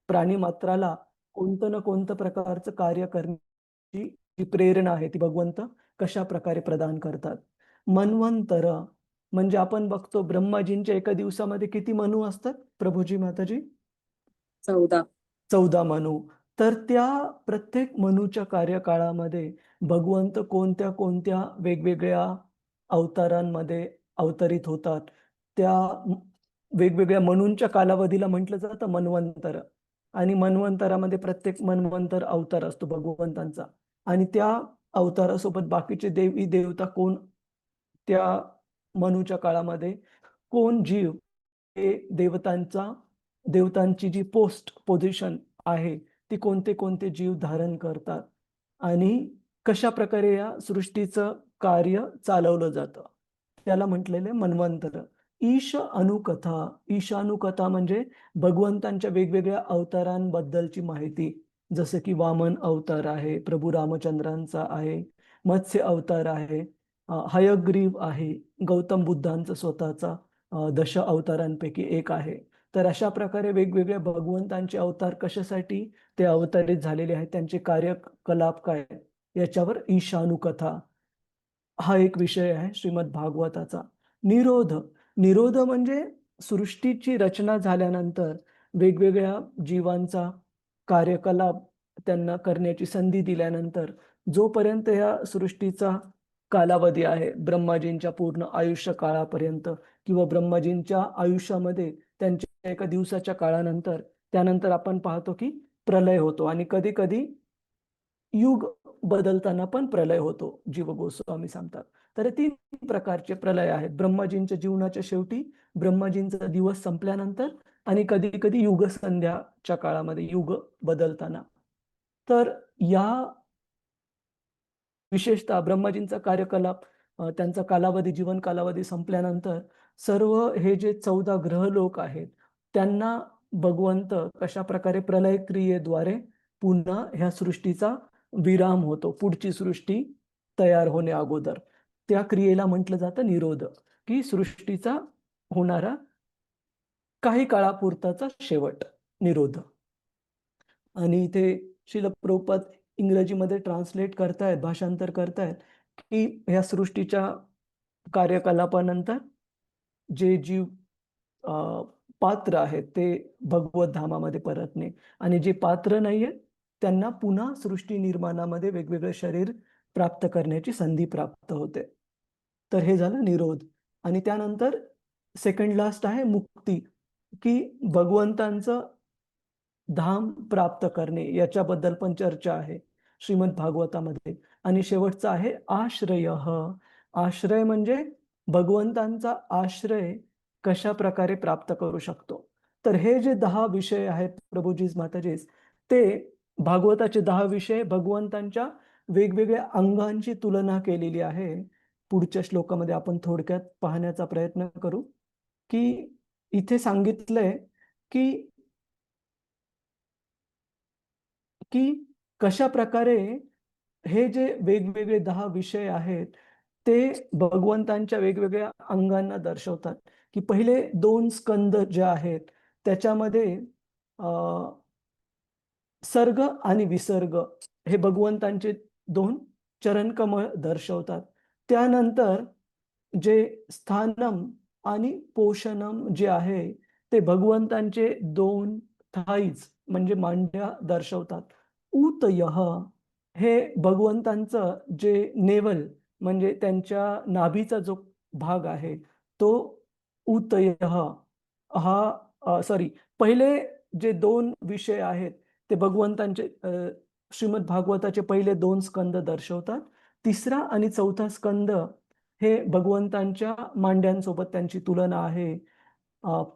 प्राणीमात्राला कोणतं ना कोणतं प्रकारचं कार्य करण्याची जी प्रेरणा आहे ती भगवंत कशा प्रकारे प्रदान करतात. मन्वंतर म्हणजे आपण बघतो ब्रह्माजींच्या एका दिवसामध्ये किती मनू असतात प्रभूजी माताजी? 14. 14 मनू. तर त्या प्रत्येक मनूच्या कार्यकाळामध्ये भगवंत कोणत्या कोणत्या वेगवेगळ्या अवतारांमध्ये अवतरित होतात. त्या वेगवेगळ्या मनूंच्या कालावधीला म्हटलं जातं मन्वंतर. आणि मन्वंतरामध्ये प्रत्येक मन्वंतर अवतार असतो भगवंतांचा. आणि त्या अवतारासोबत बाकीचे देवी देवता कोण त्या मनूच्या काळामध्ये कोण जीव हे देवतांची जी पोझिशन आहे ती कोणते कोणते जीव धारण करतात आणि कशा प्रकारे या सृष्टीचं कार्य चालवलं जातं त्याला म्हटलेले मन्वंतर. ईशानुकथा म्हणजे भगवंतांच्या वेगवेगळ्या अवतारांबद्दलची माहिती. जसं की वामन अवतार आहे, प्रभू रामचंद्रांचा आहे, मत्स्य अवतार आहे, हयग्रीव आहे, गौतम बुद्धांचा स्वतःचा दश अवतारांपैकी एक आहे. तर अशा प्रकारे वेगवेगळ्या भगवंतांचे अवतार कशासाठी ते अवतरित झालेले आहेत, त्यांचे कार्यकलाप काय, याच्यावर ईशानुकथा हा एक विषय आहे श्रीमद भागवताचा. निरोध निरोध म्हणजे सृष्टीची रचना झाल्यानंतर वेगवेगळ्या जीवांचा कार्यकलाप त्यांना करण्याची संधी दिल्यानंतर जोपर्यंत या सृष्टीचा कालावधी आहे ब्रह्माजींच्या पूर्ण आयुष्य काळापर्यंत किंवा ब्रह्माजींच्या आयुष्यामध्ये त्यांच्या एका दिवसाच्या काळानंतर त्यानंतर आपण पाहतो की प्रलय होतो आणि कधी कधी युग बदलताना पण प्रलय होतो, जीव गोस्वामी सांगतात. तर 3 प्रकारचे प्रलय आहेत. ब्रह्माजींच्या जीवनाच्या शेवटी, ब्रह्माजींचा दिवस संपल्यानंतर आणि कधी कधी युग संध्याच्या काळामध्ये युग बदलताना. तर या विशेषतः ब्रह्माजींचा कार्यकलाप त्यांचा कालावधी जीवन कालावधी संपल्यानंतर सर्व हे जे 14 ग्रहलोक आहेत त्यांना भगवंत कशा प्रकारे प्रलय क्रियेद्वारे पुन्हा ह्या सृष्टीचा विराम होतो पुढची सृष्टी तयार होण्या अगोदर त्या क्रियेला म्हटलं जातं निरोध, की सृष्टीचा होणारा काही काळापुरताचा शेवट, निरोध. आणि इथे श्रील प्रभुपाद इंग्रजीमध्ये ट्रान्सलेट करतायत, भाषांतर करतायत की ह्या सृष्टीच्या कार्यकलापानंतर जे जीव पात्र आहेत ते भगवत धामामध्ये परतणे आणि जे पात्र नाहीये त्यांना पुन्हा सृष्टी निर्माणामध्ये वेगवेगळे शरीर प्राप्त करण्याची संधी प्राप्त होते. तर हे झालं निरोध. आणि त्यानंतर सेकंड लास्ट आहे मुक्ती, की भगवंतांचं धाम प्राप्त करणे याच्याबद्दल पण चर्चा आहे श्रीमद भागवतामध्ये. आणि शेवटचा आहे आश्रय. आश्रय म्हणजे भगवंतांचा आश्रय कशा प्रकारे प्राप्त करू शकतो. तर हे जे 10 विषय आहेत प्रभूजीज माताजीज, ते भागवताचे 10 विषय भगवंतांच्या वेगवेगळ्या अंगांची तुलना केलेली आहे. पुढच्या श्लोकामध्ये आपण थोडक्यात पाहण्याचा प्रयत्न करू की इथे सांगितलंय की की कशा प्रकारे हे जे वेगवेगळे 10 विषय आहेत ते भगवंतांच्या वेगवेगळ्या अंगांना दर्शवतात. की पहिले 2 स्कंद जे आहेत त्याच्यामध्ये सर्ग आणि विसर्ग हे भगवंतांचे 2 चरणकमळ दर्शवतात. त्यानंतर जे स्थानम आणि पोषणम जे आहे ते भगवंतांचे 2 थाईज म्हणजे मांड्या दर्शवतात. ऊतयः हे भगवंतांचं जे नेवल म्हणजे त्यांच्या नाभीचा जो भाग आहे तो ऊतयः हा सॉरी पहिले जे 2 विषय आहेत ते भगवंतांचे श्रीमद भागवताचे पहिले 2 स्कंद दर्शवतात. तिसरा आणि चौथा स्कंद हे भगवंतांच्या मांड्यांसोबत त्यांची तुलना आहे.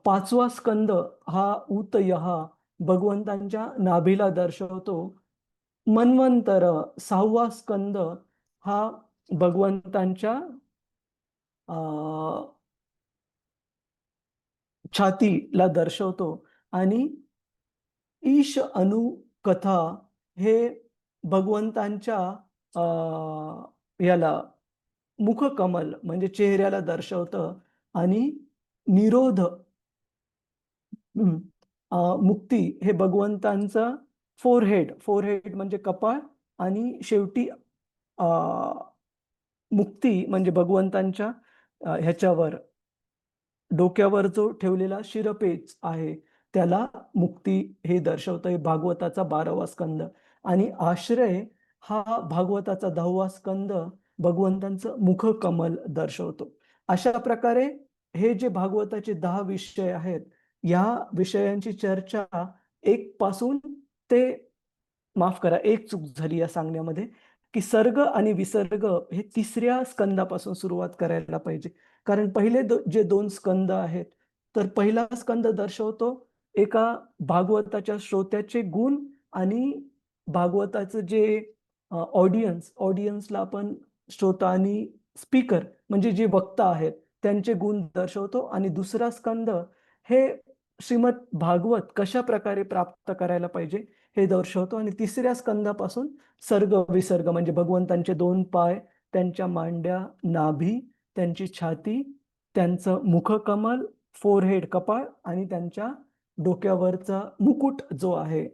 5वा स्कंद हा ऊतयः भगवंतांच्या नाभीला दर्शवतो. मन्वंतर 6वा स्कंद हा भगवंतांच्या छातीला दर्शवतो. आणि ईश अनुकथा हे भगवंतांच्या याला मुखकमल म्हणजे चेहऱ्याला दर्शवतं. आणि निरोध मुक्ती हे भगवंतांचं फोरहेड म्हणजे कपाळ, आणि शेवटी मुक्ती म्हणजे भगवंतांच्या ह्याच्यावर डोक्यावर जो ठेवलेला शिरपेच आहे त्याला मुक्ती हे दर्शवतं. भागवताचा 12वा स्कंद. आणि आश्रय हा भागवताचा 10वा स्कंद भगवंतांचं मुखकमल दर्शवतो. अशा प्रकारे हे जे भागवताचे 10 विषय आहेत, या विषयांची चर्चा एक पासून ते, माफ करा, एक चूक झाली या सांगण्यामध्ये, की सर्ग आणि विसर्ग हे 3ऱ्या स्कंदापासून सुरुवात करायला पाहिजे. कारण पहिले जे 2 स्कंद आहेत, तर पहिला स्कंद दर्शवतो एका भागवताच्या श्रोत्याचे गुण, आणि भागवताचं जे ऑडियन्सला आपण श्रोता आणि स्पीकर म्हणजे जे वक्ता आहेत त्यांचे गुण दर्शवतो. आणि दुसरा स्कंद हे श्रीमद भागवत कशा प्रकारे प्राप्त करायला पाहिजे हे दर्शवतो. आणि 3ऱ्या स्कंदापासून सर्ग विसर्ग म्हणजे भगवंतांचे 2 पाय, त्यांच्या मांड्या, नाभी, त्यांची छाती, त्यांचं मुखकमल, फोरहेड कपाळ, आणि त्यांच्या डोक्यावरचा मुकुट जो आहे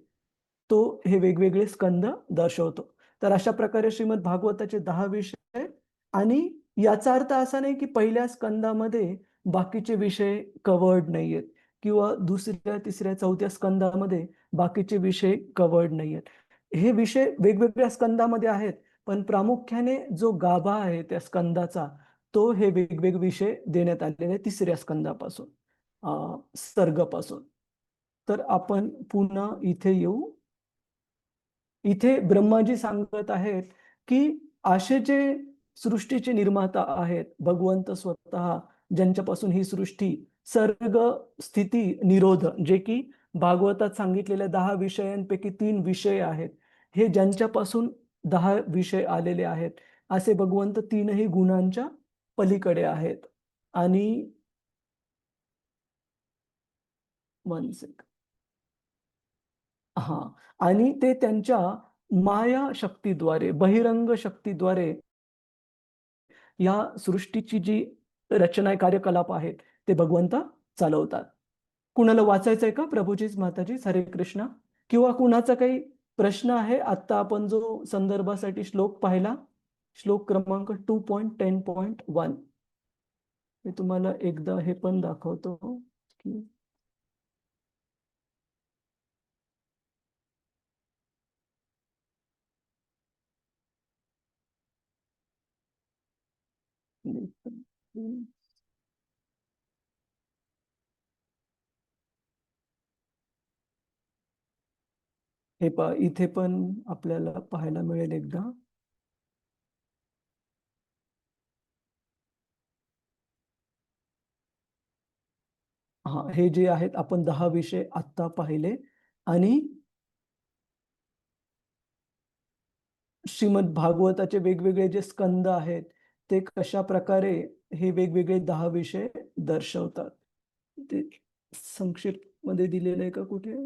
तो हे वेगवेगळे स्कंद दर्शवतो. तर अशा प्रकारे श्रीमद भागवताचे 10 विषय. आणि याचा अर्थ असा नाही की पहिल्या स्कंदामध्ये बाकीचे विषय कवर्ड नाहीयेत, किंवा दुसऱ्या, तिसऱ्या, चौथ्या स्कंदामध्ये बाकीचे विषय कवर्ड नाहीयेत. हे विषय वेगवेगळ्या स्कंदामध्ये आहेत, पण प्रामुख्याने जो गाभा आहे त्या स्कंदाचा, तो हे वेगवेगळे विषय देण्यात आलेले 3ऱ्या स्कंदापासून, सर्गपासून. तर आपण पुन्हा इथे येऊ. इथे ब्रह्माजी सांगत आहेत की असे जे सृष्टीचे निर्माता आहेत भगवंत स्वतः, ज्यांच्यापासून ही सृष्टी, सर्ग, स्थिती, निरोध, जे की भागवतात सांगितलेल्या 10 विषयांपैकी 3 विषय आहेत, हे ज्यांच्यापासून 10 विषय आलेले आहेत, असे भगवंत 3ही गुणांच्या पलीकडे आहेत. आणि हा, आणि ते त्यांच्या माया शक्तीद्वारे, बहिरंग शक्तीद्वारे या सृष्टीची जी रचना, कार्यकलाप आहेत, ते भगवंत चालवतात. कुणाला वाचायचंय का प्रभूजीच माताजीच? हरे कृष्ण. किंवा कुणाचा काही प्रश्न आहे? आता आपण जो संदर्भासाठी श्लोक पाहिला, श्लोक क्रमांक 2.10.1, मी तुम्हाला एकदा हे पण दाखवतो की हे इथे पण आपल्याला पाहायला मिळेल एकदा. हा, हे जे आहेत आपण 10 विषय आत्ता पाहिले. आणि श्रीमद भागवताचे वेगवेगळे जे स्कंद आहेत, ते कशा प्रकारे हे वेगवेगळे 10 विषय दर्शवतात, ते संक्षिप्त मध्ये दिलेलं आहे का कुठे?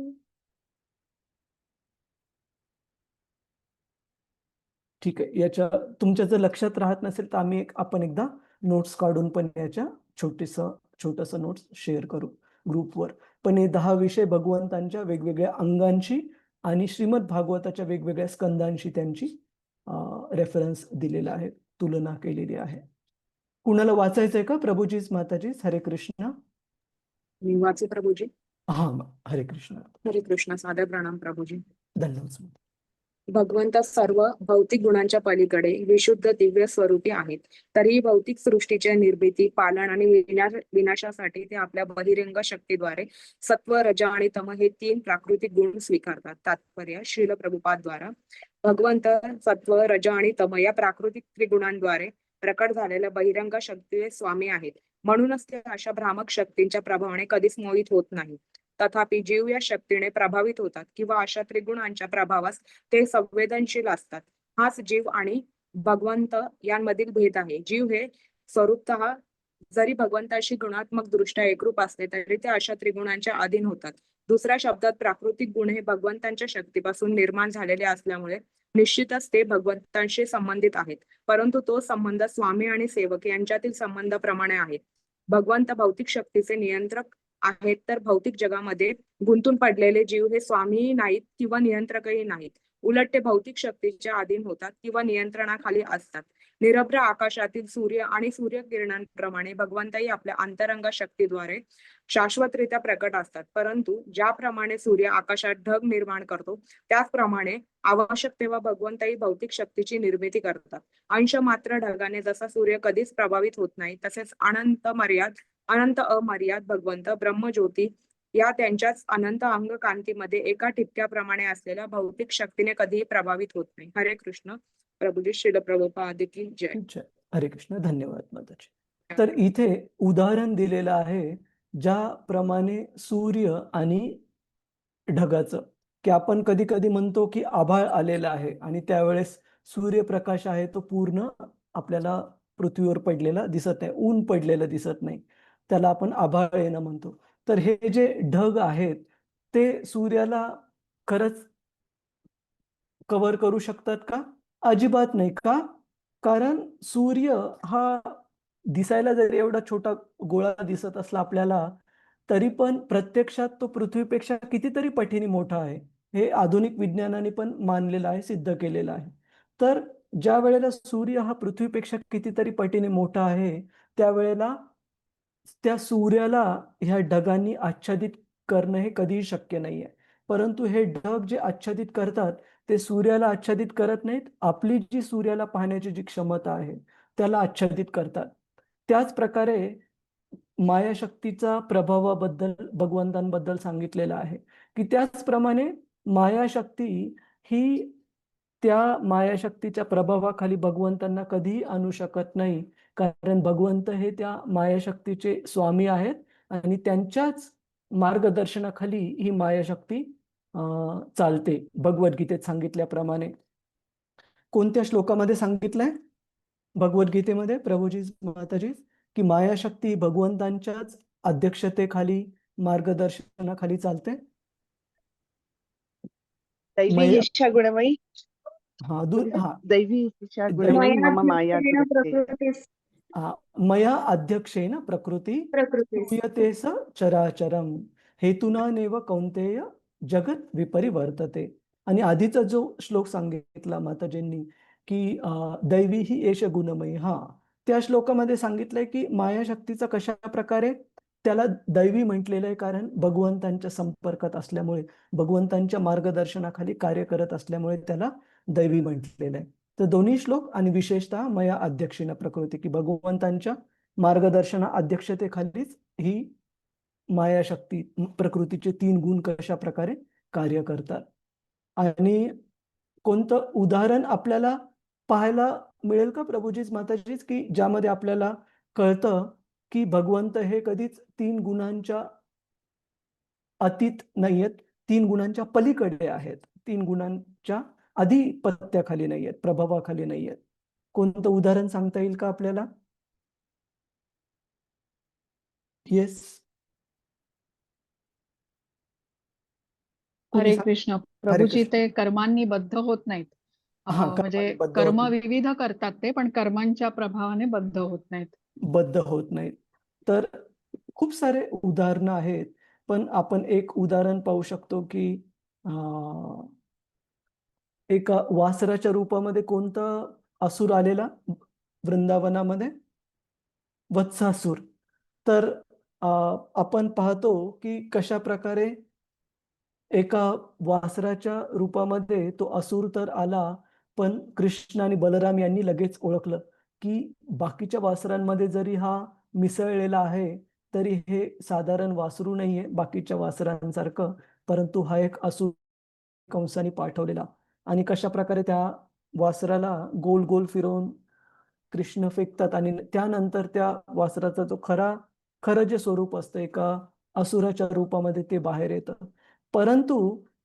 ठीक आहे. याच्या तुमच्या जर लक्षात राहत नसेल तर आपण एकदा नोट्स काढून पण याच्या छोटस नोट्स शेअर करू ग्रुपवर. पण हे 10 विषय भगवंतांच्या वेगवेगळ्या अंगांची आणि श्रीमद भागवताच्या वेगवेगळ्या स्कंदांशी त्यांची रेफरन्स दिलेला आहे, तुलना केलेली आहे. कुणाला वाचायचंय का प्रभूजीच माताजीच? हरे कृष्ण. मी वाचे प्रभूजी. हा, हरे कृष्ण. हरे कृष्ण. सादर प्रणाम प्रभूजी. धन्यवाद. भगवंत सर्व भौतिक गुणांच्या पलीकडे विशुद्ध दिव्य स्वरूपी आहेत. तरीही भौतिक सृष्टीच्या निर्मिती, पालन आणि विनाशासाठी ते आपल्या बहिरंग शक्तीद्वारे सत्व, रज आणि तम हे 3 प्राकृतिक गुण स्वीकारतात. तात्पर्य श्रील प्रभुपाद द्वारा भगवंत सत्व, रज आणि तम या प्राकृतिक त्रिगुणांद्वारे प्रकट झालेल्या बहिरंग शक्तीचे स्वामी आहेत. म्हणूनच ते अशा भ्रामक शक्तींच्या प्रभावाने कधीच मोहित होत नाही. तथापि जीव या शक्तीने प्रभावित होतात किंवा अशा त्रिगुणांच्या प्रभावास ते संवेदनशील असतात. हाच जीव आणि भगवंत यांमधील भेद आहे. जीव हे स्वरूपतः जरी भगवंताशी गुणात्मक दृष्ट्या एकरूप असले तरी ते अशा त्रिगुणांच्या अधीन होतात. दुसऱ्या शब्दात प्राकृतिक गुण हे भगवंतांच्या शक्तीपासून निर्माण झालेले असल्यामुळे निश्चितच ते भगवंतांशी संबंधित आहेत, परंतु तो संबंध स्वामी आणि सेवक यांच्यातील संबंधाप्रमाणे आहे. भगवंत भौतिक शक्तीचे नियंत्रक आहेत, तर भौतिक जगामध्ये गुंतून पडलेले जीव हे स्वामीही नाहीत किंवा नियंत्रकही नाहीत. उलट ते भौतिक शक्तीच्या अधीन होतात किंवा नियंत्रणाखाली असतात. निरभ्र आकाशातील सूर्य आणि सूर्यकिरणांप्रमाणे भगवंतही आपल्या अंतरंग शक्तीद्वारे शाश्वतरित्या प्रकट असतात. परंतु ज्याप्रमाणे सूर्य आकाशात ढग निर्माण करतो, त्याचप्रमाणे आवश्यक तेव्हा भगवंतही भौतिक शक्तीची निर्मिती करतात. अंश मात्र ढगाने जसा सूर्य कधीच प्रभावित होत नाही, तसेच अनंत अमर्याद भगवंत ब्रह्मज्योती या त्यांच्याच अनंत अंग कांतीमध्ये एका ठिपक्याप्रमाणे असलेल्या भौतिक शक्तीने कधीही प्रभावित होत नाही. हरे कृष्ण. प्रभुजी श्रील प्रभुपाद की जय. जय हरे कृष्ण. धन्यवाद माताजी. तर इथे उदाहरण दिलेलं आहे ज्याप्रमाणे सूर्य आणि ढगाचं, की आपण कधी कधी म्हणतो की आभाळ आलेलं आहे आणि त्यावेळेस सूर्यप्रकाश आहे तो पूर्ण आपल्याला पृथ्वीवर पडलेला दिसत नाही, ऊन पडलेलं दिसत नाही, त्याला आपण आभाळ येणं म्हणतो. तर हे जे ढग आहेत ते सूर्याला खरंच कव्हर करू शकतात का? अजिबात नाही. का? कारण सूर्य हा दिसायला जरी एवढा छोटा गोळा दिसत असला आपल्याला, तरी पण प्रत्यक्षात तो पृथ्वीपेक्षा कितीतरी पटीने मोठा आहे. हे आधुनिक विज्ञानाने पण मानलेलं आहे, सिद्ध केलेलं आहे. तर ज्या वेळेला सूर्य हा पृथ्वीपेक्षा कितीतरी पटीने मोठा आहे, त्यावेळेला त्या सूर्याला ह्या ढगांनी आच्छादित करणं हे कधीही शक्य नाहीये. परंतु हे ढग जे आच्छादित करतात ते सूर्याला आच्छादित करत नाहीत. आपली जी सूर्याला पाहण्याची जी क्षमता आहे त्याला आच्छादित करतात. त्याच प्रकारे मायाशक्तीचा प्रभावाबद्दल भगवंतांबद्दल सांगितलेलं आहे, की त्याचप्रमाणे मायाशक्ती ही त्या मायाशक्तीच्या प्रभावाखाली भगवंतांना कधीही आणू शकत नाही. कारण भगवंत हे त्या मायाशक्तीचे स्वामी आहेत आणि त्यांच्याच मार्गदर्शनाखाली ही मायाशक्ती चालते. भगवद्गीतेत सांगितल्याप्रमाणे कोणत्या श्लोकामध्ये सांगितलंय भगवद्गीतेमध्ये प्रभूजी माताजी, की मायाशक्ती ही भगवंतांच्याच अध्यक्षतेखाली मार्गदर्शनाखाली चालते. दैवी मय ईशा गुणमयी हा दैवी ईशा गुणमयी मम माया मया दुरते. प्रकृतीस मया अध्यक्षेन प्रकृती प्रकृतीस पूयते स चराचरम हेतुनानेव कौंतेय जगत विपरिवर्तते. आणि आधीचा जो श्लोक सांगितला माताजींनी की दैवी ही एष गुणमयी, त्या श्लोकामध्ये सांगितलंय की मायाशक्तीचा कशा प्रकारे त्याला दैवी म्हटलेलं आहे, कारण भगवंतांच्या संपर्कात असल्यामुळे, भगवंतांच्या मार्गदर्शनाखाली कार्य करत असल्यामुळे त्याला दैवी म्हटलेलं आहे. तर दोन्ही श्लोक आणि विशेषतः मया अध्यक्षेन प्रकृती, की भगवंतांच्या मार्गदर्शना अध्यक्षतेखालीच ही मायाशक्ती प्रकृतीचे 3 गुण कशा प्रकारे कार्य करतात. आणि कोणतं उदाहरण आपल्याला पाहायला मिळेल का प्रभूजीच माताजीच, की ज्यामध्ये आपल्याला कळतं की भगवंत हे कधीच 3 गुणांच्या अतीत नाहीयेत, 3 गुणांच्या पलीकडे आहेत, 3 गुणांच्या अधिपत्याखाली नाहीयेत, प्रभावाखाली नाहीयेत. कोणतं उदाहरण सांगता येईल का आपल्याला? येस. हरे कृष्ण. हरे प्रभूजी कृष्ण. ते कर्मांनी बद्ध होत नाहीत. म्हणजे कर्माने बद्ध कर्म होत नाही. विविध करतात ते, पण कर्मांच्या प्रभावाने बद्ध होत नाहीत. बद्ध होत नाहीत. तर खूप सारे उदाहरणं आहेत, पण आपण एक उदाहरण पाहू शकतो की एका वासराच्या रूपामध्ये कोणता असुर आलेला वृंदावनामध्ये? वत्सासूर. तर आपण पाहतो की कशा प्रकारे एका वासराच्या रूपामध्ये तो असुर तर आला, पण कृष्ण आणि बलराम यांनी लगेच ओळखलं की बाकीच्या वासरांमध्ये जरी हा मिसळलेला आहे, तरी हे साधारण वासरू नाहीये बाकीच्या वासरांसारखं, परंतु हा एक असुर कंसाने पाठवलेला. आणि कशा प्रकारे त्या वासराला गोल गोल फिरवून कृष्ण फेकतात आणि त्यानंतर त्या वासराचा जो खरं जे स्वरूप असतं एका असुराच्या रूपामध्ये ते बाहेर येतं. परंतु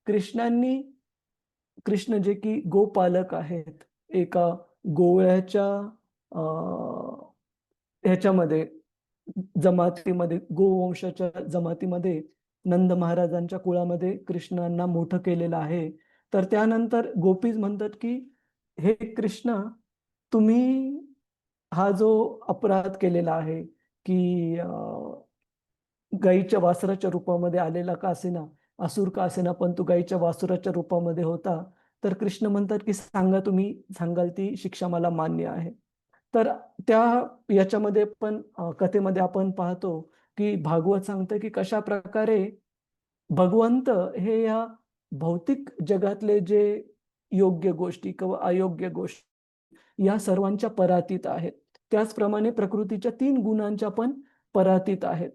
कृष्णांनी, कृष्ण जे की गोपालक आहेत, एका गोवळ्याच्या ह्याच्यामध्ये जमातीमध्ये, गोवंशाच्या जमातीमध्ये, नंद महाराजांच्या कुळामध्ये कृष्णांना मोठं केलेलं आहे. तर त्यानंतर गोपीज म्हणतात की हे कृष्ण, तुम्ही हा जो अपराध केलेला आहे की गाईच्या वासराच्या रूपामध्ये आलेला का असेना, असुर का असेना, पण तो गाईच्या वासराच्या रूपामध्ये होता. तर कृष्ण म्हणतात की सांगा, तुम्ही सांगाल ती शिक्षा मला मान्य आहे. तर त्या याच्यामध्ये पण कथेमध्ये आपण पाहतो की भागवत सांगतं की कशा प्रकारे भगवंत हे या भौतिक जगातले जे योग्य गोष्टी किंवा अयोग्य गोष्टी या सर्वांच्या परातीत आहेत. त्याचप्रमाणे प्रकृतीच्या 3 गुणांच्या पण परातीत आहेत.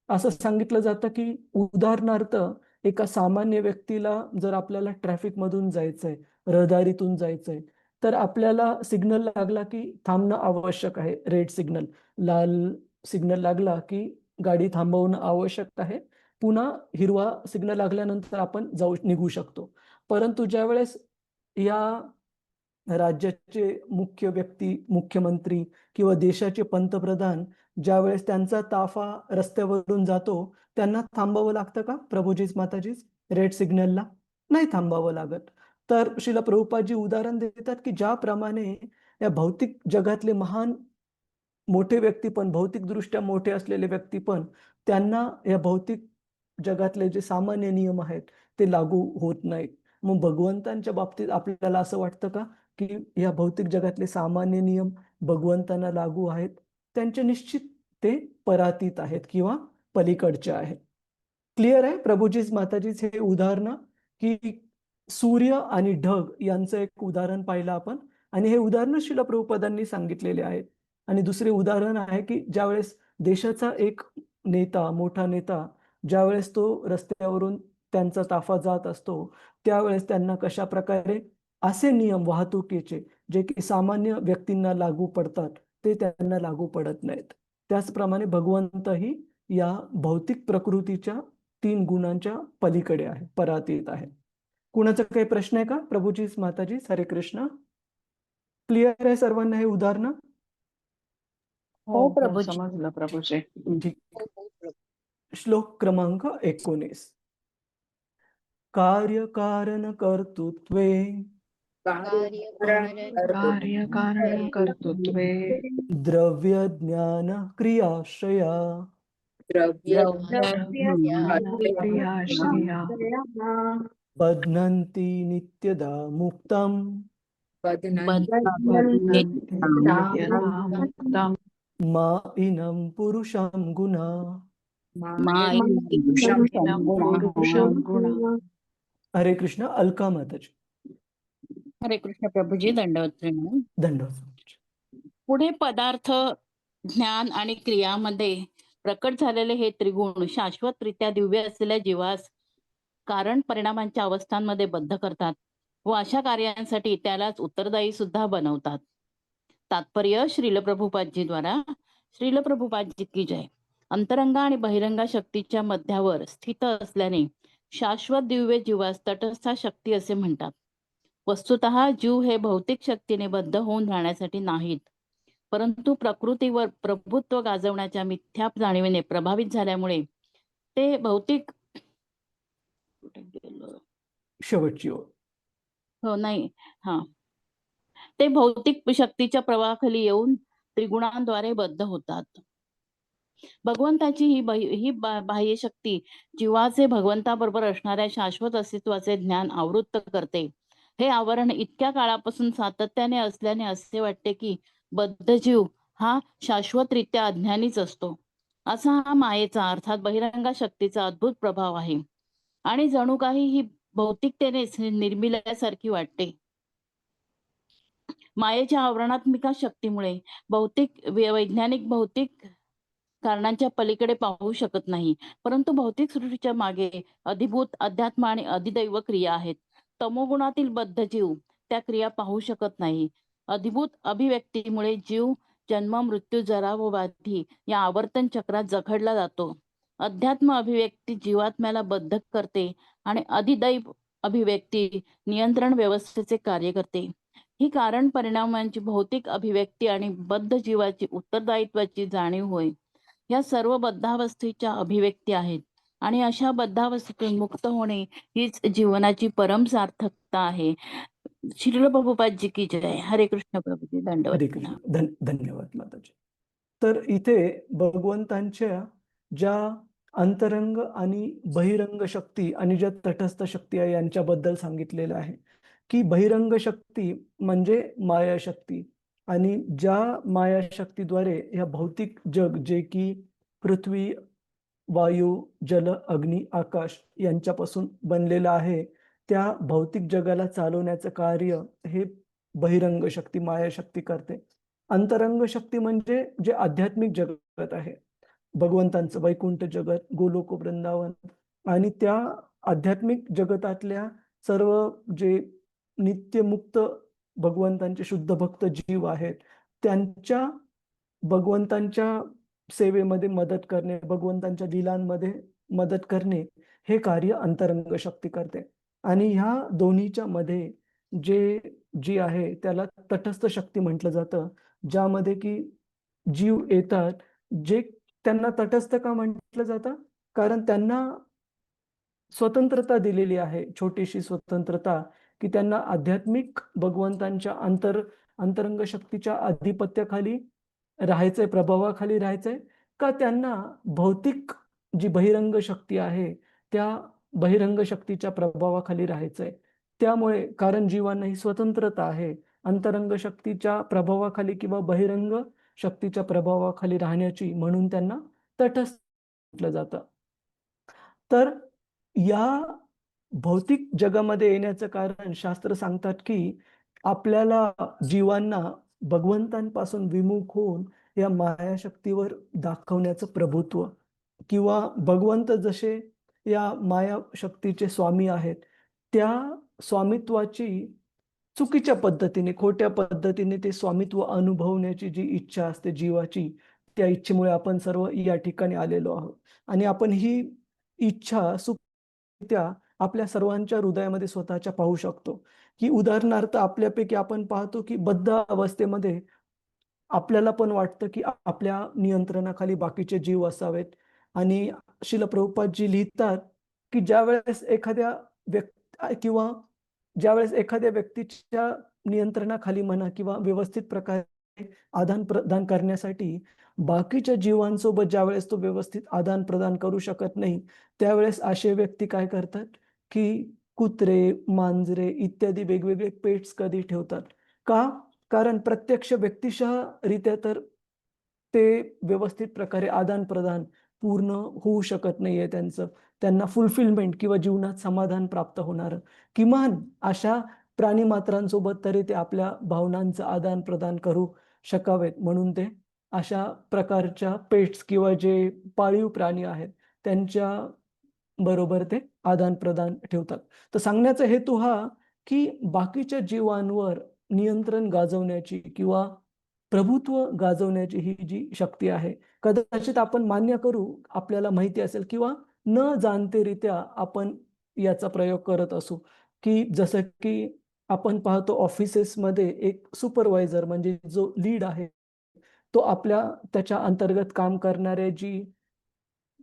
असं सांगितलं जातं की उदाहरणार्थ एका सामान्य व्यक्तीला जर आपल्याला ट्रॅफिकमधून जायचंय, रहदारीतून जायचंय, तर आपल्याला सिग्नल लागला की थांबणं आवश्यक आहे. रेड सिग्नल, लाल सिग्नल लागला की गाडी थांबवणं आवश्यक आहे. पुन्हा हिरवा सिग्नल लागल्यानंतर आपण निघू शकतो. परंतु ज्यावेळेस या राज्याचे मुख्य व्यक्ती, मुख्यमंत्री किंवा देशाचे पंतप्रधान ज्यावेळेस त्यांचा ताफा रस्त्यावरून जातो, त्यांना थांबावं लागतं का प्रभूजीच माताजीच रेड सिग्नलला? नाही थांबावं लागत. तर श्रील प्रभुपादजी उदाहरण देतात की ज्याप्रमाणे या भौतिक जगातले महान मोठे व्यक्ती पण, भौतिकदृष्ट्या मोठे असलेले व्यक्ती पण, त्यांना या भौतिक जगातले जे सामान्य नियम आहेत ते लागू होत नाहीत. मग भगवंतांच्या बाबतीत आपल्याला असं वाटतं का की या भौतिक जगातले सामान्य नियम भगवंतांना लागू आहेत? त्यांचे निश्चित ते परातीत आहेत किंवा पलीकडचे आहेत. क्लिअर आहे प्रभूजीच माताजीच हे उदाहरणं, की सूर्य आणि ढग यांचं एक उदाहरण पाहिलं आपण आणि हे उदाहरण श्रील प्रभुपादांनी सांगितलेले आहेत. आणि दुसरे उदाहरण आहे की ज्यावेळेस देशाचा एक नेता, मोठा नेता ज्यावेळेस तो रस्त्यावरून त्यांचा ताफा जात असतो, त्यावेळेस त्यांना कशा प्रकारे असे नियम वाहतुकीचे जे की सामान्य व्यक्तींना लागू पडतात, ते त्यांना लागू पडत नाहीत. त्याचप्रमाणे भगवंतही या भौतिक प्रकृतीच्या 3 गुणांच्या पलीकडे आहे, परातीत आहे. कुणाचा काही प्रश्न आहे का प्रभूजीच माताजीच? हरे कृष्ण. क्लिअर आहे सर्वांना हे उदाहरणं? हो प्रभुजी. समजलं प्रभूजी. ठीक. श्लोक क्रमांक 19. कार्यकारण कर्तृत्वे कार्यकारण कर्तृत्वे द्रव्य ज्ञान क्रियाश्रया क्रियाश्रिया बध्नन्ति नित्यदा मुक्तम् यथा मुक्तम् माइनं पुरुषं गुणा. पुरुषं गुणा. हरे कृष्ण. अलका माताजी. हरे कृष्ण प्रभूजी, दंडवत प्रणाम. धन्यवाद. पुढे पदार्थ, ज्ञान आणि क्रियामध्ये प्रकट झालेले हे त्रिगुण शाश्वतरित्या दिव्य असलेल्या जीवास कारण परिणामांच्या अवस्थांमध्ये बद्ध करतात व अशा कार्यांसाठी त्यालाच उत्तरदायी सुद्धा बनवतात. तात्पर्य श्रील प्रभुपादजी द्वारा. श्रील प्रभुपादजी की जय. अंतरंग आणि बहिरंग शक्तीच्या मध्यावर स्थित असल्याने शाश्वत दिव्य जीवास तटस्थ शक्ती असे म्हणतात. वस्तुतः जीव हे भौतिक शक्तीने बद्ध होऊन राहण्यासाठी नाहीत, परंतु प्रकृतीवर प्रभुत्व गाजवण्याच्या मिथ्या जाणीवेने प्रभावित झाल्यामुळे ते भौतिक शेवटची ओळ. हो नाही हा ते भौतिक शक्तीच्या प्रवाहाखाली येऊन त्रिगुणांद्वारे बद्ध होतात. भगवंताची ही बाह्य शक्ती जीवाचे भगवंताबरोबर असणाऱ्या शाश्वत अस्तित्वाचे ज्ञान आवृत्त करते. हे आवरण इतक्या काळापासून सातत्याने असल्याने असे वाटते की बद्ध जीव हा शाश्वतरित्या अज्ञानीच असतो. असा हा मायेचा अर्थात बहिरंग शक्तीचा अद्भुत प्रभाव आहे आणि जणू काही ही भौतिकतेने निर्मिल्यासारखी वाटते. मायेच्या आवरणात्मिका शक्तीमुळे वैज्ञानिक भौतिक कारणांच्या पलीकडे पाहू शकत नाही, परंतु भौतिक सृष्टीच्या मागे अधिभूत अध्यात्म आणि अधिदैव क्रिया आहेत. तमोगुणातील बद्ध जीव त्या क्रिया पाहू शकत नाही. अधिभूत अभिव्यक्तीमुळे जीव जन्म, मृत्यू, जरा व व्याधी या आवर्तन चक्रात जखडला जातो. अध्यात्म अभिव्यक्ती जीवात्म्याला बद्ध करते आणि अधिदैव अभिव्यक्ती नियंत्रण व्यवस्थेचे कार्य करते. ही कारण परिणामांची भौतिक अभिव्यक्ती आणि बद्ध जीवाची उत्तरदायित्वाची जाणीव होय. या सर्व बद्धावस्थेच्या अभिव्यक्ती आहेत आणि अशा बद्धावस्थेतून मुक्त होणे हीच जीवनाची परम सार्थकता आहे. श्रील प्रभुपादजी की जय. हरे कृष्ण प्रभुजी. दंडवत हरे प्रणाम. कृष्ण. धन्यवाद माताजी. तर इथे भगवंतांच्या ज्या अंतरंग आणि बहिरंग शक्ती आणि ज्या तटस्थ शक्ती आहे यांच्याबद्दल सांगितलेलं आहे की बहिरंग शक्ती म्हणजे माया शक्ती आणि ज्या माया शक्तीद्वारे या भौतिक जग जे की पृथ्वी, वायू, जल, अग्नी, आकाश यांच्यापासून बनलेलं आहे, त्या भौतिक जगाला चालवण्याचं कार्य हे बहिरंग शक्ती, माया शक्ती करते. अंतरंग शक्ती म्हणजे जे आध्यात्मिक जगत आहे, भगवंतांचं वैकुंठ जगत, गोलोक वृंदावन आणि त्या आध्यात्मिक जगतातल्या सर्व जे नित्यमुक्त भगवंतांचे शुद्ध भक्त जीव आहेत, त्यांच्या भगवंतांच्या सेवेमध्ये मदत करणे, भगवंतांच्या लीलांमध्ये मदत करणे, हे कार्य अंतरंग शक्ती करते. आणि ह्या दोन्हीच्या मध्ये जी आहे त्याला तटस्थ शक्ती म्हटलं जातं, ज्यामध्ये की जीव येतात, जे त्यांना तटस्थ का म्हटलं जातं? कारण त्यांना स्वतंत्रता दिलेली आहे, छोटीशी स्वतंत्रता, की त्यांना आध्यात्मिक भगवंतांच्या अंतरंग शक्तीच्या अधिपत्याखाली राहायचंय, प्रभावाखाली राहायचंय, का त्यांना भौतिक जी बहिरंग शक्ती आहे, त्या बहिरंग शक्तीच्या प्रभावाखाली राहायचंय. त्यामुळे कारण जीवांना ही स्वतंत्रता आहे, अंतरंग शक्तीच्या प्रभावाखाली किंवा बहिरंग शक्तीच्या प्रभावाखाली राहण्याची, म्हणून त्यांना तटस्थ म्हटलं जातं. तर या भौतिक जगामध्ये येण्याचं कारण शास्त्र सांगतात की आपल्याला जीवांना भगवंतांपासून विमुख होऊन या मायाशक्तीवर दाखवण्याचं प्रभुत्व किंवा भगवंत जसे या माया शक्तीचे स्वामी आहेत, त्या स्वामित्वाची चुकीच्या पद्धतीने, खोट्या पद्धतीने ते स्वामित्व अनुभवण्याची जी इच्छा असते जीवाची, त्या इच्छेमुळे आपण सर्व या ठिकाणी आलेलो आहोत. आणि आपण ही इच्छा त्या आपल्या सर्वांच्या हृदयामध्ये स्वतःच्या पाहू शकतो, की उदाहरणार्थ आपल्यापैकी आपण पाहतो की बद्ध अवस्थेमध्ये आपल्याला पण वाटतं की आपल्या नियंत्रणाखाली बाकीचे जीव असावेत. आणि श्रील प्रभुपादजी लिहितात की ज्यावेळेस एखाद्या व्यक्तीच्या नियंत्रणाखाली म्हणा किंवा व्यवस्थित प्रकारे आदान प्रदान करण्यासाठी बाकीच्या जीवांसोबत ज्यावेळेस तो व्यवस्थित आदान प्रदान करू शकत नाही, त्यावेळेस असे व्यक्ती काय करतात की कुत्रे, मांजरे इत्यादी वेगवेगळे पेट्स कधी ठेवतात का? कारण प्रत्यक्ष व्यक्तिशःरित्या तर ते व्यवस्थित प्रकारे आदान प्रदान पूर्ण होऊ शकत नाहीये त्यांचं, त्यांना फुलफिलमेंट किंवा जीवनात समाधान प्राप्त होणार, किमान अशा प्राणीमात्रांसोबत तरी ते आपल्या भावनांचं आदान प्रदान करू शकावेत, म्हणून ते अशा प्रकारच्या पेट्स किंवा जे पाळीव प्राणी आहेत त्यांच्या बरोबर ते आदान प्रदान ठेवतात. तर सांगण्याचा हेतू हा की बाकीच्या जीवांवर नियंत्रण गाजवण्याची किंवा प्रभुत्व गाजवण्याची ही जी शक्ती आहे, कदाचित आपण मान्य करू, आपल्याला माहिती असेल किंवा न जाणतेरित्या आपण याचा प्रयोग करत असू, की जसं की आपण पाहतो ऑफिसेसमध्ये एक सुपरवायझर म्हणजे जो लीड आहे, तो त्याच्या अंतर्गत काम करणारे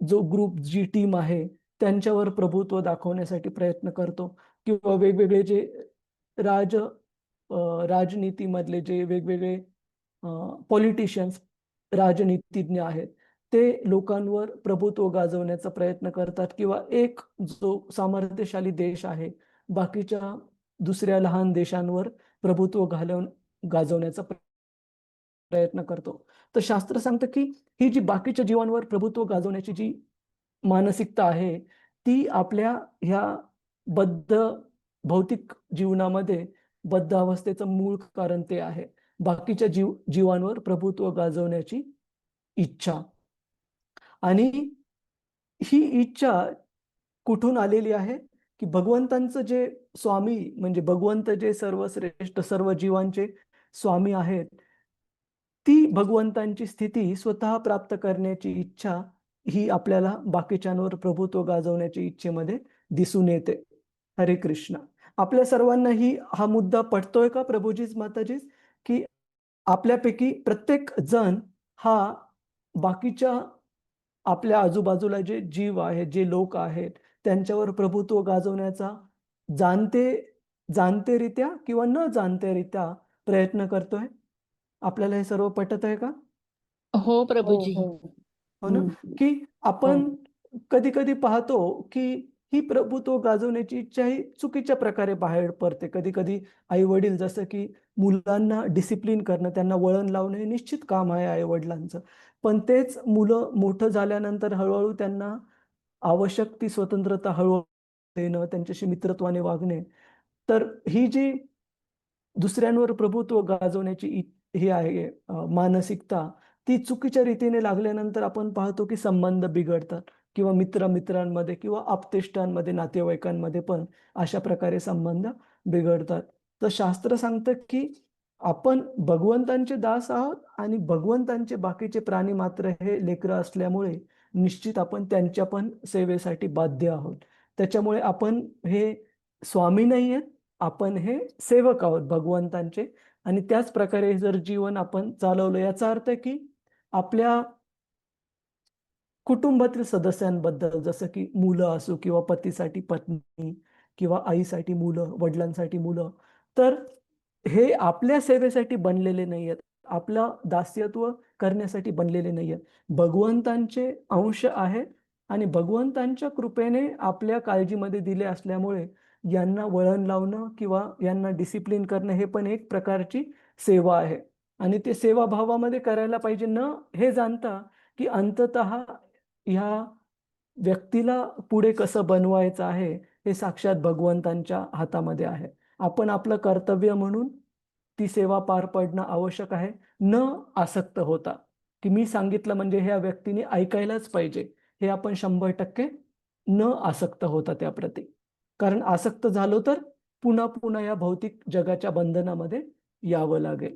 जो ग्रुप, जी टीम आहे, त्यांच्यावर प्रभुत्व दाखवण्यासाठी प्रयत्न करतो किंवा वेगवेगळे जे राजनीतीमधले जे वेगवेगळे पॉलिटिशियन्स, राजनीतिज्ञ आहेत, ते लोकांवर प्रभुत्व गाजवण्याचा प्रयत्न करतात किंवा एक जो सामर्थ्यशाली देश आहे, बाकीच्या दुसऱ्या लहान देशांवर प्रभुत्व गाजवण्याचा प्रयत्न करतो. तर शास्त्र सांगतं की ही जी बाकीच्या जीवांवर प्रभुत्व गाजवण्याची जी मानसिकता आहे, ती आपल्या ह्या बद्ध भौतिक जीवनामध्ये बद्ध अवस्थेचं मूळ कारण ते आहे. बाकीच्या जीवांवर प्रभुत्व गाजवण्याची इच्छा. आणि ही इच्छा कुठून आलेली आहे? की भगवंतांचं जे स्वामी म्हणजे भगवंत जे सर्वश्रेष्ठ सर्व जीवांचे स्वामी आहेत, ती भगवंतांची स्थिती स्वतः प्राप्त करण्याची इच्छा ही आपल्याला बाकीच्यांवर प्रभुत्व गाजवण्याच्या इच्छेमध्ये दिसून येते. हरे कृष्ण. आपल्या सर्वांनाही हा मुद्दा पटतोय का प्रभुजीच माताजीच? की आपल्यापैकी प्रत्येक जण हा बाकीच्या आपल्या आजूबाजूला जे जीव आहेत, जे लोक आहेत, त्यांच्यावर प्रभुत्व गाजवण्याचा जाणतेरित्या किंवा न जाणतेरित्या प्रयत्न करतोय. आपल्याला हे सर्व पटत आहे का? हो हो प्रभूजी. हो हो ना? हम्म. की आपण कधी कधी पाहतो की ही प्रभुत्व गाजवण्याची इच्छा ही चुकीच्या प्रकारे बाहेर पडते. कधी कधी आई वडील जसं की मुलांना डिसिप्लिन करणं, त्यांना वळण लावणं हे निश्चित काम आहे आई वडिलांचं. पण तेच मुलं मोठं झाल्यानंतर हळूहळू त्यांना आवश्यक ती स्वतंत्रता हळूहळू देणं, त्यांच्याशी मित्रत्वाने वागणे. तर ही जी दुसऱ्यांवर प्रभुत्व गाजवण्याची ही आहे मानसिकता, ती चुकीच्या रीतीने लागल्यानंतर आपण पाहतो की संबंध बिघडतात किंवा मित्रांमध्ये किंवा आप्तेष्टांमध्ये, नातेवाईकांमध्ये पण अशा प्रकारे संबंध बिघडतात. तर शास्त्र सांगतं की आपण भगवंतांचे दास आहोत आणि भगवंतांचे बाकीचे प्राणी मात्र हे लेकरं असल्यामुळे निश्चित आपण त्यांच्या पण सेवेसाठी बाध्य आहोत. त्याच्यामुळे आपण हे स्वामी नाही आहेत, आपण हे सेवक आहोत भगवंतांचे. आणि त्याच प्रकारे जर जीवन आपण चालवलं, याचा अर्थ की आपल्या कुटुंबातील सदस्यांबद्दल, जसं की मुलं असो किंवा पतीसाठी पत्नी किंवा आईसाठी मुलं, वडिलांसाठी मुलं, तर हे आपल्या सेवेसाठी बनलेले नाही आहेत, आपलं दास्यत्व करण्यासाठी बनलेले नाही आहेत. भगवंतांचे अंश आहेत आणि भगवंतांच्या कृपेने आपल्या काळजीमध्ये दिले असल्यामुळे यांना वळण लावणं किंवा यांना डिसिप्लिन करणं हे पण एक प्रकारची सेवा आहे. आणि ते सेवाभावामध्ये करायला पाहिजे, न हे जाणता की अंततः ह्या व्यक्तीला पुढे कसं बनवायचं आहे हे साक्षात भगवंतांच्या हातामध्ये आहे. आपण आपलं कर्तव्य म्हणून ती सेवा पार पडणं आवश्यक आहे, न आसक्त होता. की मी सांगितलं म्हणजे ह्या व्यक्तीने ऐकायलाच पाहिजे, हे आपण 100% न आसक्त होता त्याप्रती. कारण आसक्त झालो तर पुन्हा पुन्हा या भौतिक जगाच्या बंधनामध्ये यावं लागेल.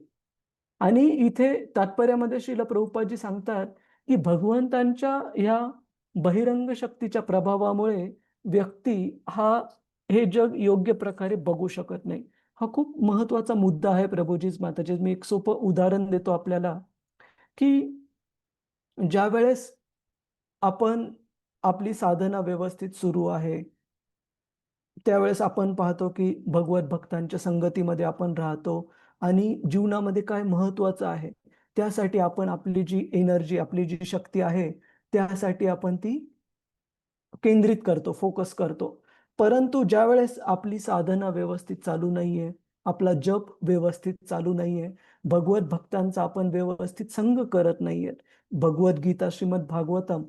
आणि इथे तात्पर्यामध्ये श्रील प्रभुपादजी सांगतात की भगवंतांच्या या बहिरंग शक्तीच्या प्रभावामुळे व्यक्ती हा हे जग योग्य प्रकारे बघू शकत नाही. हा खूप महत्वाचा मुद्दा आहे प्रभुजीच माताजी. मी एक सोपं उदाहरण देतो आपल्याला की ज्या वेळेस आपण आपली साधना व्यवस्थित सुरू आहे, त्यावेळेस आपण पाहतो की भगवत भक्तांच्या संगतीमध्ये आपण राहतो आणि जीवनामध्ये काय महत्वाचं आहे त्यासाठी आपण आपली जी एनर्जी, आपली जी शक्ती आहे त्यासाठी आपण ती केंद्रित करतो, फोकस करतो. परंतु ज्यावेळेस आपली साधना व्यवस्थित चालू नाहीये, आपला जप व्यवस्थित चालू नाहीये, भगवत भक्तांचा आपण व्यवस्थित संग करत नाहीयेत, भगवद्गीता, श्रीमद भागवतम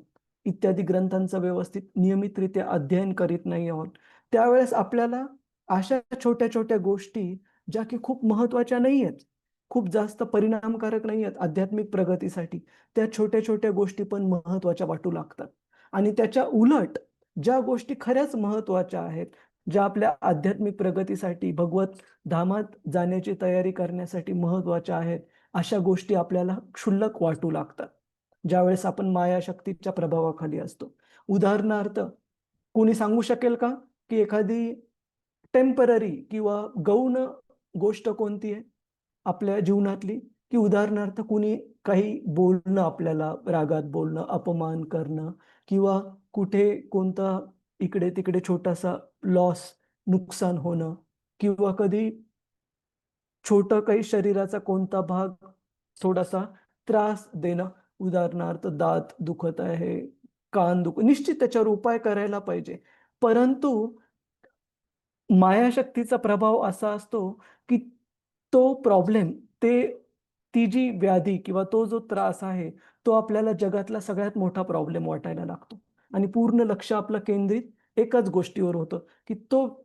इत्यादी ग्रंथांचं व्यवस्थित नियमितरित्या अध्ययन करीत नाही आहोत, त्यावेळेस आपल्याला अशा छोट्या-छोट्या गोष्टी ज्या की खूप महत्त्वाच्या नाहीयेत, खूप जास्त परिणामकारक नाहीयेत आध्यात्मिक प्रगतीसाठी, त्या छोट्या-छोट्या गोष्टी पण महत्त्वाच्या वाटू लागतात. आणि त्याच्या उलट ज्या गोष्टी खऱ्याच महत्त्वाच्या आहेत, ज्या आपल्या आध्यात्मिक प्रगतीसाठी, भगवत धामात जाण्याची तयारी करण्यासाठी महत्त्वाच्या आहेत, अशा गोष्टी आपल्याला क्षुल्लक वाटू लागतात, ज्यावेळेस आपण मायाशक्तीच्या प्रभावाखाली असतो. उदाहरणार्थ, कोणी सांगू शकेल का, की एखादी टेम्पररी किंवा गौण गोष्ट कोणती आहे आपल्या जीवनातली? की उदाहरणार्थ कुणी काही बोलणं, आपल्याला रागात बोलणं, अपमान करणं किंवा कुठे कोणता इकडे-तिकडे छोटासा लॉस, नुकसान होणं किंवा कधी छोटं काही शरीराचा कोणता भाग थोडासा त्रास देणं. उदाहरणार्थ दात दुखत आहे, कान निश्चित त्याच्यावर उपाय करायला पाहिजे. परंतु मायाशक्तीचा प्रभाव असा असतो, की तो प्रॉब्लेम, ती जी व्याधी किंवा तो जो त्रास आहे, तो आपल्याला जगातला सगळ्यात मोठा प्रॉब्लेम वाटायला लागतो. आणि पूर्ण लक्ष आपलं केंद्रित एकाच गोष्टीवर होतं, की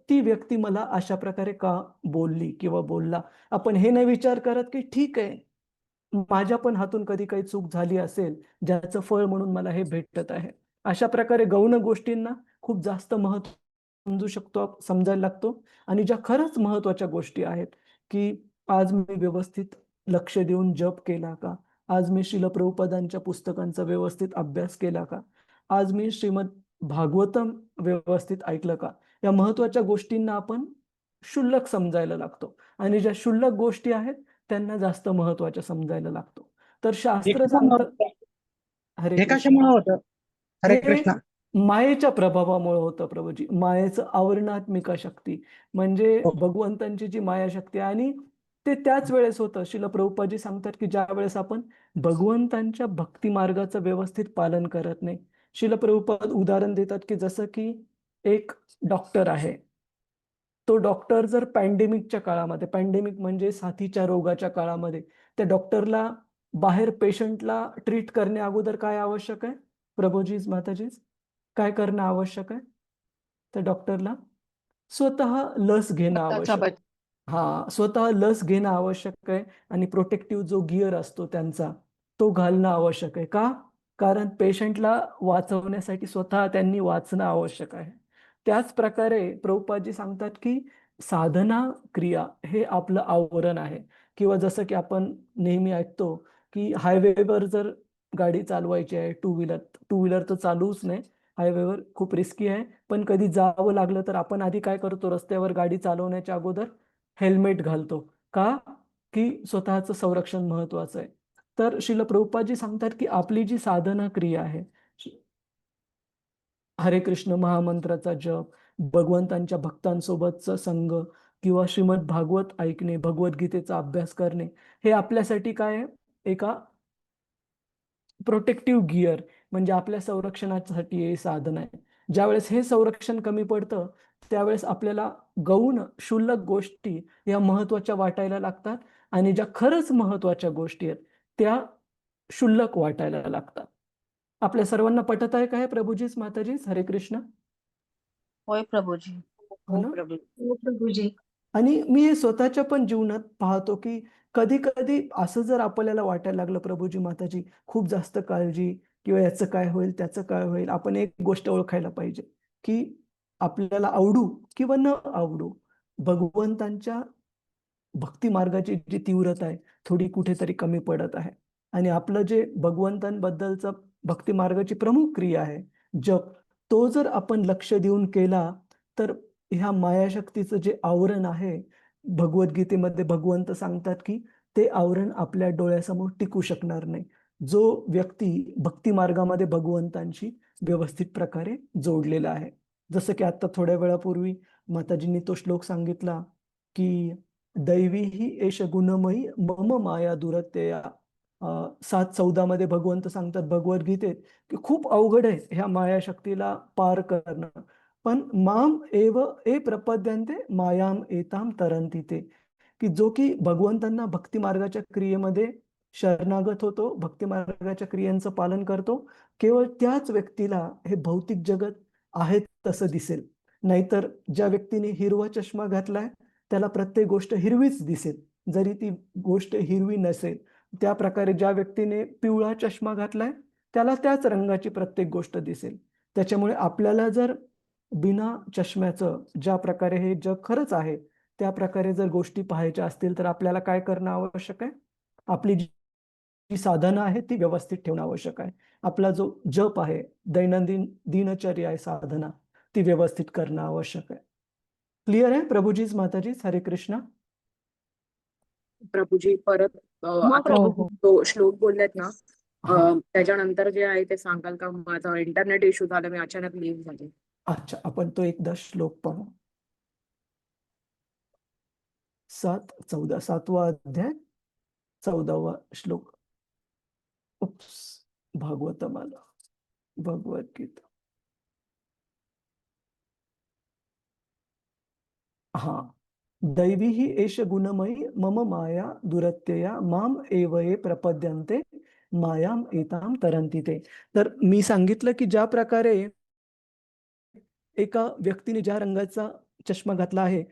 ती व्यक्ती मला अशा प्रकारे का बोलली किंवा बोलला. आपण हे नाही विचार करत, की ठीक आहे, माझ्या पण हातून कधी काही चूक झाली असेल, ज्याचं फळ म्हणून मला हे भेटत आहे. अशा प्रकारे गौण गोष्टींना खूप जास्त महत्त्व समजायला लागतो. आणि ज्या खरंच महत्त्वाच्या गोष्टी आहेत, की आज मी व्यवस्थित लक्ष देऊन जप केला का? आज मी श्रील प्रभुपादांच्या पुस्तकांचा व्यवस्थित अभ्यास केला का? आज मी श्रीमद भागवतम व्यवस्थित ऐकलं का? या महत्त्वाच्या गोष्टींना आपण क्षुल्लक समजायला लागतो आणि ज्या क्षुल्लक गोष्टी आहेत त्यांना जास्त महत्त्वाच्या समजायला लागतो. तर हे शास्त्र कशामुळं सांगतं, होतं? हरे हे कृष्ण. कशामुळं होतं? हरे हे कृष्ण. मायेच्या प्रभावामुळे होतं प्रभूजी. मायेचं आवरणात्मिका शक्ती म्हणजे हो. भगवंतांची जी मायाशक्ती आहे. आणि ते त्याच वेळेस होतं, श्रील प्रभुपादजी सांगतात, की ज्या वेळेस आपण भगवंतांच्या भक्ती मार्गाचं व्यवस्थित पालन करत नाही, श्रील प्रभुपाद उदाहरण देतात की जसं की एक डॉक्टर आहे. तो डॉक्टर जर पॅन्डेमिकच्या काळामध्ये, पॅन्डेमिक म्हणजे साथीच्या रोगाच्या काळामध्ये, त्या डॉक्टरला बाहेर पेशंटला ट्रीट करणे अगोदर काय आवश्यक आहे? प्रभुजीज, माताजीज, काय करणं आवश्यक आहे? त्या डॉक्टरला स्वतः लस घेणं स्वतःचा आवश्यक. स्वतः लस घेणं आवश्यक आहे आणि प्रोटेक्टिव्ह जो गिअर असतो त्यांचा, तो घालणं आवश्यक आहे. का? कारण पेशंटला वाचवण्यासाठी स्वतः त्यांनी वाचणं आवश्यक आहे. त्याच प्रकारे प्रभुपादजी सांगतात की साधना क्रिया हे आपलं आवरण आहे. किंवा जसं की आपण नेहमी ऐकतो की हायवेवर जर गाडी चालवायची आहे, टू व्हीलर तर चालवूच नये. हायवेवर खूप रिस्की आहे. पण कधी जावं लागलं तर आपण आधी काय करतो, रस्त्यावर गाडी चालवण्याच्या अगोदर हेल्मेट घालतो. का? की स्वतःचं संरक्षण महत्वाचं आहे. तर श्रील प्रभुपादजी सांगतात की आपली जी साधना क्रिया आहे, हरे कृष्ण महामंत्राचा जप, भगवंतांच्या भक्तांसोबतचा संग किंवा श्रीमद भागवत ऐकणे, भगवद्गीतेचा अभ्यास करणे, हे आपल्यासाठी काय आहे? एका प्रोटेक्टिव्ह गिअर, म्हणजे आपल्या संरक्षणासाठी हे साधन आहे. ज्यावेळेस हे संरक्षण कमी पडतं, त्यावेळेस आपल्याला गौण क्षुल्लक गोष्टी या महत्वाच्या वाटायला लागतात आणि ज्या खरंच महत्वाच्या गोष्टी आहेत, त्या क्षुल्लक वाटायला लागतात. आपल्या सर्वांना पटत आहे का हे प्रभुजीच, माताजीच? हरे कृष्ण. होय प्रभूजी. हो ना? प्रभू. हो प्रभूजी. आणि मी हे स्वतःच्या पण जीवनात पाहतो की कधी कधी असं जर आपल्याला वाटायला लागलं, प्रभूजी, माताजी, खूप जास्त काळजी किंवा याचं काय होईल, त्याचं काय होईल, आपण एक गोष्ट ओळखायला पाहिजे की आपल्याला आवडू किंवा न आवडू, भगवंतांच्या भक्ती मार्गाची जी तीव्रता आहे, थोडी कुठेतरी कमी पडत आहे. आणि आपलं जे भगवंतांबद्दलचं भक्ती मार्गाची प्रमुख क्रिया आहे, जप, तो जर आपण लक्ष देऊन केला, तर ह्या मायाशक्तीचं जे आवरण आहे, भगवद्गीतेमध्ये भगवंत सांगतात की ते आवरण आपल्या डोळ्यासमोर टिकू शकणार नाही. जो व्यक्ती भक्ती मार्गामध्ये भगवंतांशी व्यवस्थित प्रकारे जोडलेला आहे. जसं की आता थोड्या वेळापूर्वी माताजींनी तो श्लोक सांगितला की दैवीही एष गुणमयी मम माया दुरत्यया. 7:14 मध्ये भगवंत सांगतात भगवद्गीतेत की खूप अवघड आहे ह्या मायाशक्तीला पार करणं. पण माम एव ए प्रपद्यन्ते मायाम एताम तरंती ते, की जो की भगवंतांना भक्ती मार्गाच्या क्रियेमध्ये शरणागत होतो, भक्ती मार्गाच्या क्रियांचं पालन करतो, केवळ त्याच व्यक्तीला हे भौतिक जगत आहे तसं दिसेल. नाहीतर ज्या व्यक्तीने हिरवा चष्मा घातलाय, त्याला प्रत्येक गोष्ट हिरवीच दिसेल, जरी ती गोष्ट हिरवी नसेल. त्या प्रकारे ज्या व्यक्तीने पिवळा चष्मा घातलाय, त्याला त्याच रंगाची प्रत्येक गोष्ट दिसेल. त्याच्यामुळे आपल्याला जर बिना चष्म्याचं ज्या प्रकारे हे जग खरंच आहे, त्या प्रकारे जर गोष्टी पाहायच्या असतील, तर आपल्याला काय करणं आवश्यक आहे? आपली जी साधना आहे ती व्यवस्थित ठेवणं आवश्यक आहे. आपला जो जप आहे, दैनंदिन दिनचर्या आहे, साधना, ती व्यवस्थित करणं आवश्यक आहे. क्लिअर आहे प्रभुजीच, माताजीच? हरे कृष्ण. प्रभूजी परत हो आता हो, प्रभूजी. हो. तो श्लोक बोललेत ना, हा. त्याच्यानंतर जे आहे ते सांगाल का? माझा इंटरनेट इश्यू झाला, मी अचानक लीव्ह झाले. अच्छा, आपण तो एकदा श्लोक पाहू. 7:14, 7वा अध्याय, 14वा श्लोक. उप्स, भागवतमाला, भगवद्गीता. हा. दैवीही एष गुणमयी मम माया दुरत्यया माम एव ये प्रपद्यन्ते मायाम एताम तरंती ते. तर मी सांगितलं की ज्या प्रकारे एका व्यक्तीने ज्या रंगाचा चष्मा घातला आहे,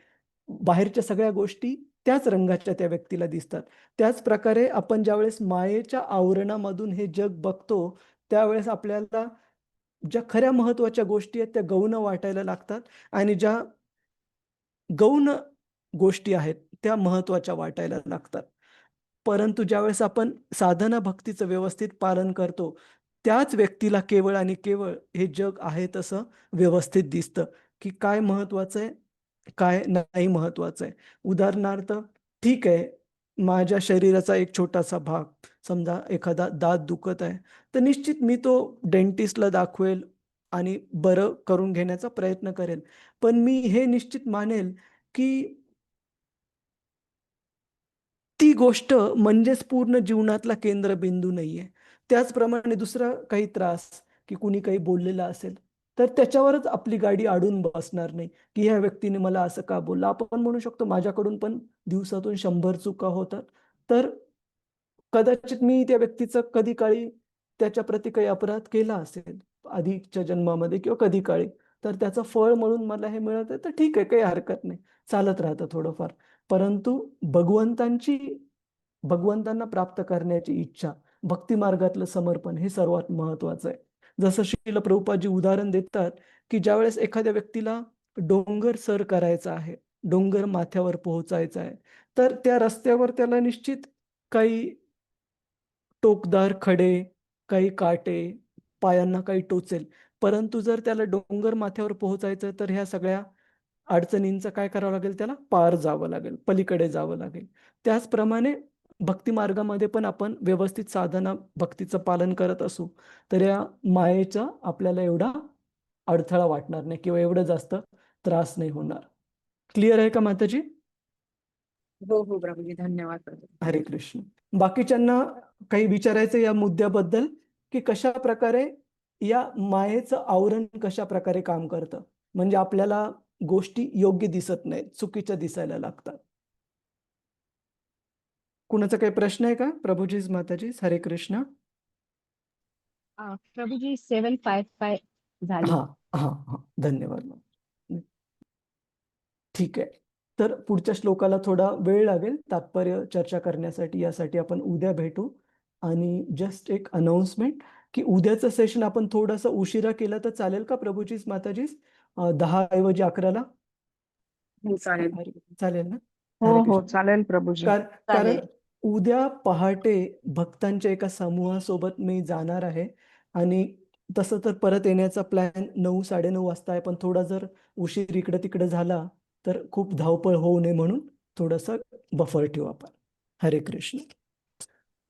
बाहेरच्या सगळ्या गोष्टी त्याच रंगाच्या त्या व्यक्तीला दिसतात. त्याच प्रकारे आपण ज्यावेळेस मायेच्या आवरणामधून हे जग बघतो, त्यावेळेस आपल्याला ज्या खऱ्या महत्वाच्या गोष्टी आहेत त्या गौण वाटायला लागतात आणि ज्या गौण गोष्टी आहेत त्या महत्वाच्या वाटायला लागतात. परंतु ज्यावेळेस आपण साधना भक्तीचं व्यवस्थित पालन करतो, त्याच व्यक्तीला केवळ आणि केवळ हे जग आहे तसं व्यवस्थित दिसतं की काय महत्वाचं आहे, काय नाही महत्वाचं आहे. उदाहरणार्थ, ठीक आहे, माझ्या शरीराचा एक छोटासा भाग, समजा एखादा दात दुखत आहे, तर निश्चित मी तो डेंटिस्टला दाखवेल आणि बरं करून घेण्याचा प्रयत्न करेल. पण मी हे निश्चित मानेल की ती गोष्ट म्हणजेच पूर्ण जीवनातला केंद्रबिंदू नाहीये. त्याचप्रमाणे दुसरा काही त्रास की कुणी काही बोललेलं असेल तर त्याच्यावरच आपली गाडी अडून बसणार नाही की ह्या व्यक्तीने मला असं का बोललं. आपण म्हणू शकतो माझ्याकडून पण दिवसातून 100 चुका होतात, तर कदाचित मी त्या व्यक्तीचं कधी काळी त्याच्या प्रती काही अपराध केला असेल आधीच्या जन्मामध्ये किंवा कधी काळी, तर त्याचं फळ म्हणून मला हे मिळत आहे तर ठीक आहे, काही हरकत नाही, चालत राहतं थोडंफार. परंतु भगवंतांना प्राप्त करण्याची इच्छा, भक्ती मार्गातलं समर्पण हे सर्वात महत्वाचं आहे. जसं श्रील प्रभुपादजी उदाहरण देतात की ज्यावेळेस एखाद्या व्यक्तीला डोंगर सर करायचा आहे, डोंगर माथ्यावर पोहोचायचा आहे, तर त्या रस्त्यावर त्याला निश्चित काही टोकदार खडे, काही काटे, पायांना काही टोचेल. परंतु जर त्याला डोंगर माथ्यावर पोहोचायचं तर ह्या सगळ्या अडचणींचं काय करावं लागेल, त्याला पार जावं लागेल, पलीकडे जावं लागेल. त्याचप्रमाणे भक्ती मार्गामध्ये पण आपण व्यवस्थित साधना भक्तीचं पालन करत असू तर या मायेचा आपल्याला एवढा अडथळा वाटणार नाही किंवा एवढं जास्त त्रास नाही होणार. क्लिअर आहे का माताजी? हो हो प्रभूजी, धन्यवाद प्रभू. हरे कृष्ण. बाकीच्यांना काही विचारायचं या मुद्द्याबद्दल की कशा प्रकारे या मायेचं आवरण कशा प्रकारे काम करतं, म्हणजे आपल्याला गोष्टी योग्य दिसत नाहीत, चुकीच्या दिसायला लागतात. कुणाचा काही प्रश्न आहे का? प्रभूजीज माताजीज, हरे कृष्ण. प्रभूजी 755 झाली. हा हा हा, धन्यवाद मॅम. ठीक आहे, तर पुढच्या श्लोकाला थोडा वेळ लागेल तात्पर्य चर्चा करण्यासाठी, यासाठी आपण उद्या भेटू. आणि जस्ट एक अनाउन्समेंट की उद्याचं सेशन आपण थोडंसं उशिरा केलं तर चालेल का प्रभूजीज माताजीज? 10 ऐवजी 11ला हो चालेल. चालेल ना? हो हरे हो कृष्ण. चालेल प्रभूजी. कारण उद्या पहाटे भक्तांच्या एका समूहासोबत मी जाणार आहे आणि तसं तर परत येण्याचा प्लॅन 9, 9:30 वाजता आहे, पण थोडा जर उशीर इकडे तिकडे झाला तर खूप धावपळ होऊ नये म्हणून थोडंसं बफर ठेवू आपण. हरे कृष्ण.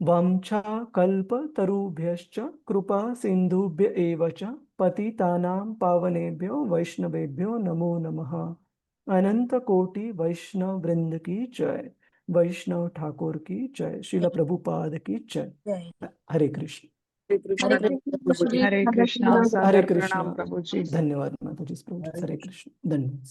वांछा कल्पतरुभ्यश्च कृपा सिंधुभ्य एव च पतितानां पावनेभ्यो वैष्णवेभ्यो नमो नमः. अनंत कोटि वैष्णव वृंद की जय. वैष्णव ठाकुर की जय. श्रील प्रभुपाद की जय. जय. हरे कृष्ण. हरे कृष्ण. हरे धन्यवाद कृष्ण प्रभूजी. हरे कृष्ण. हरे सादर कृष्ण. प्रणाम प्रभूजी. धन्यवाद माताजी. प्रभूजी. हरे कृष्ण. धन्यवाद.